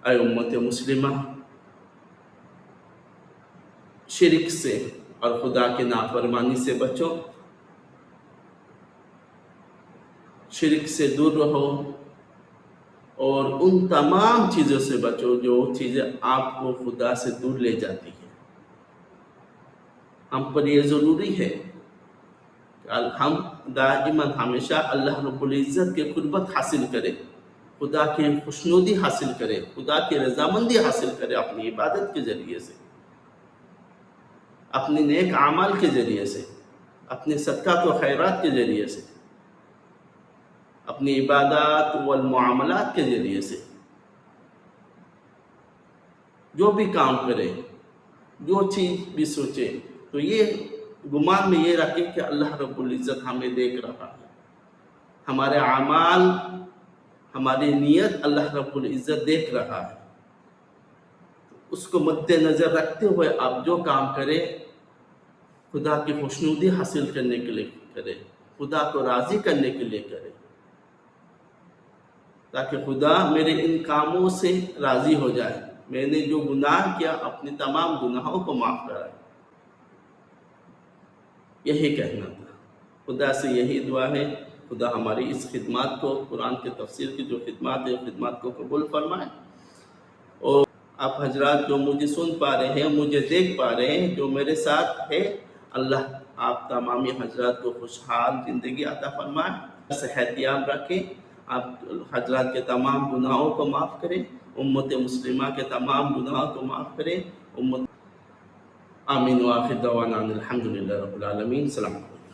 اے امت مسلمہ، شرک سے اور خدا کی نافرمانی سے بچو، شرک سے دور رہو، اور ان تمام چیزوں سے بچو جو چیزیں آپ کو خدا سے دور لے جاتی ہیں۔ ہم پر یہ ضروری ہے کہ ہم دائماً ہمیشہ اللہ رب العزت کے قربت حاصل کریں، خدا کی خوشنودی حاصل کریں، خدا کی رضامندی حاصل کریں، اپنی عبادت کے ذریعے سے، اپنے نیک اعمال کے ذریعے سے، اپنے صدقات و خیرات کے ذریعے سے، اپنی عبادات والمعاملات کے ذریعے سے، جو بھی کام کرے، جو چیز بھی سوچے، تو یہ گمان میں یہ رکھے کہ اللہ رب العزت ہمیں دیکھ رہا ہے، ہمارے اعمال، ہماری نیت اللہ رب العزت دیکھ رہا ہے۔ اس کو مد نظر رکھتے ہوئے آپ جو کام کریں خدا کی خوشنودی حاصل کرنے کے لیے کریں، خدا کو راضی کرنے کے لیے کریں، تاکہ خدا میرے ان کاموں سے راضی ہو جائے، میں نے جو گناہ کیا اپنے تمام گناہوں کو معاف کرائے۔ یہی کہنا تھا، خدا سے یہی دعا ہے، خدا ہماری اس خدمات کو، قرآن کے تفسیر کی جو خدمات ہے، خدمات کو قبول فرمائے، اور آپ حضرات جو مجھے سن پا رہے ہیں، مجھے دیکھ پا رہے ہیں، جو میرے ساتھ ہے، اللہ آپ تمامی حضرات کو خوشحال زندگی عطا فرمائے، صحت یاب رکھیں، آپ حضرات کے تمام گناہوں کو معاف کریں، امت مسلمہ کے تمام گناہوں کو معاف کریں، آمین، وآخر دعوانا الحمدللہ رب العالمین، السلام علیکم۔